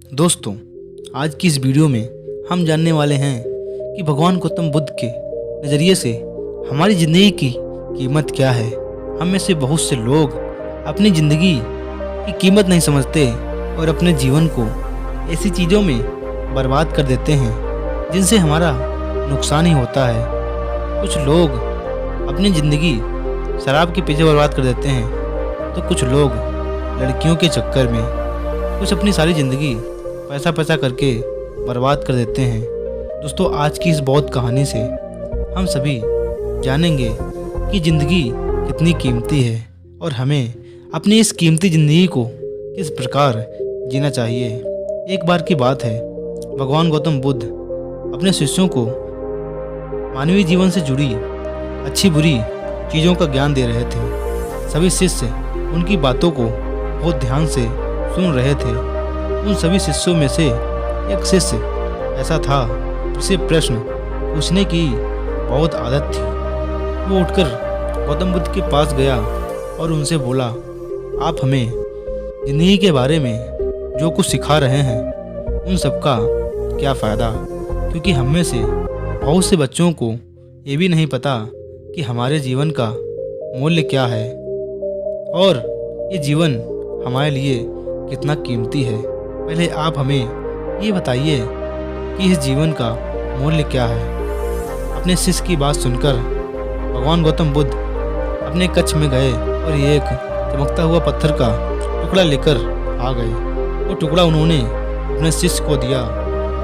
दोस्तों, आज की इस वीडियो में हम जानने वाले हैं कि भगवान गौतम बुद्ध के नज़रिए से हमारी ज़िंदगी की कीमत क्या है। हम में से बहुत से लोग अपनी ज़िंदगी की कीमत नहीं समझते और अपने जीवन को ऐसी चीज़ों में बर्बाद कर देते हैं जिनसे हमारा नुकसान ही होता है। कुछ लोग अपनी ज़िंदगी शराब के पीछे बर्बाद कर देते हैं तो कुछ लोग लड़कियों के चक्कर में, कुछ अपनी सारी ज़िंदगी पैसा करके बर्बाद कर देते हैं। दोस्तों, आज की इस बहुत कहानी से हम सभी जानेंगे कि ज़िंदगी कितनी कीमती है और हमें अपनी इस कीमती ज़िंदगी को किस प्रकार जीना चाहिए। एक बार की बात है, भगवान गौतम बुद्ध अपने शिष्यों को मानवीय जीवन से जुड़ी अच्छी बुरी चीज़ों का ज्ञान दे रहे थे। सभी शिष्य उनकी बातों को बहुत ध्यान से सुन रहे थे। उन सभी शिष्यों में से एक शिष्य ऐसा था जिसे प्रश्न पूछने की बहुत आदत थी। वो उठकर गौतम बुद्ध के पास गया और उनसे बोला, आप हमें ज़िंदगी के बारे में जो कुछ सिखा रहे हैं उन सब का क्या फ़ायदा, क्योंकि हम में से बहुत से बच्चों को ये भी नहीं पता कि हमारे जीवन का मूल्य क्या है और ये जीवन हमारे लिए कितना कीमती है। पहले आप हमें ये बताइए कि इस जीवन का मूल्य क्या है। अपने शिष्य की बात सुनकर भगवान गौतम बुद्ध अपने कक्ष में गए और एक चमकता हुआ पत्थर का टुकड़ा लेकर आ गए। वो टुकड़ा उन्होंने अपने शिष्य को दिया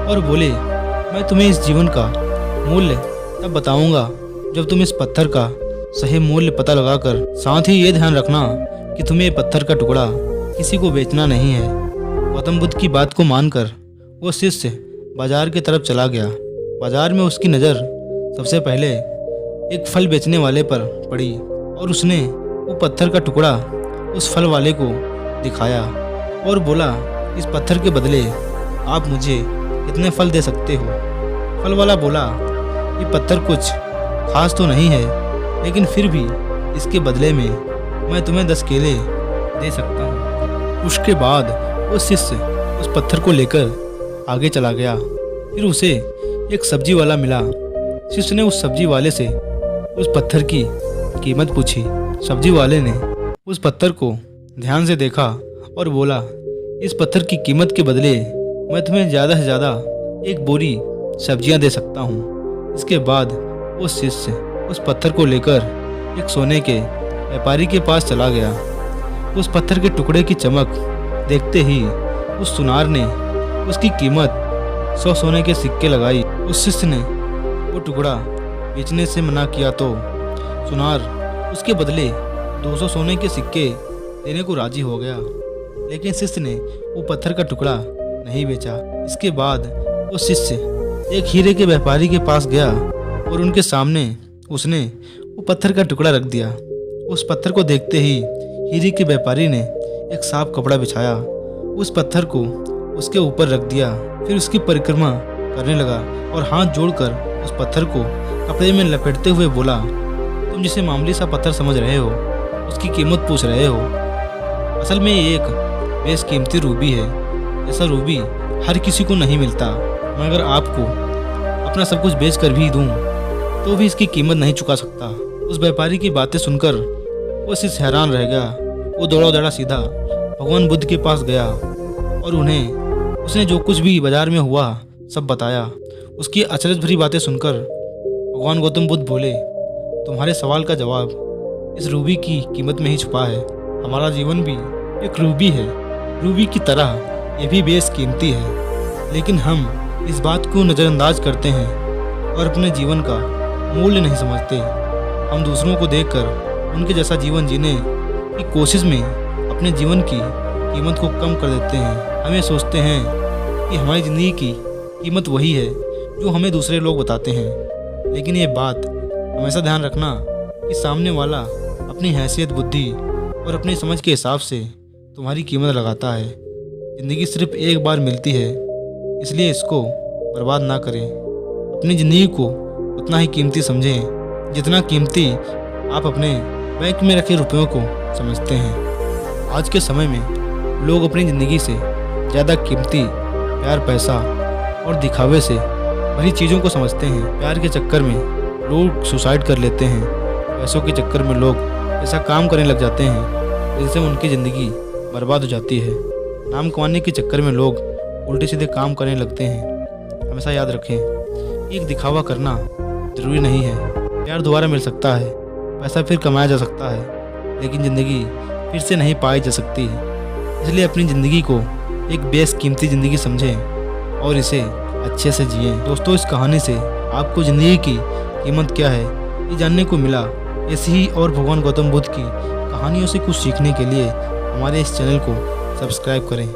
और बोले, मैं तुम्हें इस जीवन का मूल्य तब बताऊंगा जब तुम इस पत्थर का सही मूल्य पता लगाकर, साथ ही ये ध्यान रखना कि तुम्हें ये पत्थर का टुकड़ा किसी को बेचना नहीं है। गौतम बुद्ध की बात को मानकर वो शिष्य बाजार की तरफ चला गया। बाजार में उसकी नज़र सबसे पहले एक फल बेचने वाले पर पड़ी और उसने वो पत्थर का टुकड़ा उस फल वाले को दिखाया और बोला, इस पत्थर के बदले आप मुझे कितने फल दे सकते हो। फल वाला बोला, ये पत्थर कुछ खास तो नहीं है, लेकिन फिर भी इसके बदले में मैं तुम्हें 10 केले दे सकता हूँ। उसके बाद वो शिष्य उस पत्थर को लेकर आगे चला गया। फिर उसे एक सब्जी वाला मिला। शिष्य ने उस सब्जी वाले से उस पत्थर की कीमत पूछी। सब्जी वाले ने उस पत्थर को ध्यान से देखा और बोला, इस पत्थर की कीमत के बदले मैं तुम्हें ज़्यादा से ज़्यादा एक बोरी सब्जियां दे सकता हूँ। इसके बाद वो शिष्य उस पत्थर को लेकर एक सोने के व्यापारी के पास चला गया। उस पत्थर के टुकड़े की चमक देखते ही उस सुनार ने उसकी कीमत 100 सोने के सिक्के लगाई। उस शिष्य ने वो टुकड़ा बेचने से मना किया तो सुनार उसके बदले 200 सोने के सिक्के देने को राजी हो गया, लेकिन शिष्य ने वो पत्थर का टुकड़ा नहीं बेचा। इसके बाद वो शिष्य एक हीरे के व्यापारी के पास गया और उनके सामने उसने वो पत्थर का टुकड़ा रख दिया। उस पत्थर को देखते ही हीरे के व्यापारी ने एक साफ कपड़ा बिछाया, उस पत्थर को उसके ऊपर रख दिया। फिर उसकी परिक्रमा करने लगा और हाथ जोड़कर उस पत्थर को कपड़े में लपेटते हुए बोला, तुम जिसे मामूली सा पत्थर समझ रहे हो उसकी कीमत पूछ रहे हो। असल में ये एक बेशकीमती रूबी है। ऐसा रूबी हर किसी को नहीं मिलता। मैं अगर आपको अपना सब कुछ बेच कर भी दूँ तो भी इसकी कीमत नहीं चुका सकता। उस व्यापारी की बातें सुनकर वो शिष्य हैरान रह गया। वो दौड़ा सीधा भगवान बुद्ध के पास गया और उसने जो कुछ भी बाजार में हुआ सब बताया। उसकी अचरज भरी बातें सुनकर भगवान गौतम बुद्ध बोले, तुम्हारे सवाल का जवाब इस रूबी की कीमत में ही छुपा है। हमारा जीवन भी एक रूबी है। रूबी की तरह ये भी बेशकीमती है, लेकिन हम इस बात को नज़रअंदाज करते हैं और अपने जीवन का मूल्य नहीं समझते। हम दूसरों को देखकर उनके जैसा जीवन जीने की कोशिश में अपने जीवन की कीमत को कम कर देते हैं। हम ये सोचते हैं कि हमारी ज़िंदगी की कीमत वही है जो हमें दूसरे लोग बताते हैं, लेकिन ये बात हमेशा ध्यान रखना कि सामने वाला अपनी हैसियत, बुद्धि और अपनी समझ के हिसाब से तुम्हारी कीमत लगाता है। ज़िंदगी सिर्फ एक बार मिलती है, इसलिए इसको बर्बाद ना करें। अपनी ज़िंदगी को उतना ही कीमती समझें जितना कीमती आप अपने बैंक में रखे रुपयों को समझते हैं। आज के समय में लोग अपनी ज़िंदगी से ज़्यादा कीमती प्यार पैसा और दिखावे से भरी चीज़ों को समझते हैं। प्यार के चक्कर में लोग सुसाइड कर लेते हैं। पैसों के चक्कर में लोग ऐसा काम करने लग जाते हैं जिससे उनकी ज़िंदगी बर्बाद हो जाती है। नाम कमाने के चक्कर में लोग उल्टे सीधे काम करने लगते हैं। हमेशा याद रखें, एक दिखावा करना ज़रूरी नहीं है। प्यार दोबारा मिल सकता है, पैसा फिर कमाया जा सकता है, लेकिन ज़िंदगी फिर से नहीं पाई जा सकती। इसलिए अपनी ज़िंदगी को एक बेशकीमती ज़िंदगी समझें और इसे अच्छे से जिएं। दोस्तों, इस कहानी से आपको ज़िंदगी की कीमत क्या है ये जानने को मिला। ऐसी ही और भगवान गौतम बुद्ध की कहानियों से कुछ सीखने के लिए हमारे इस चैनल को सब्सक्राइब करें।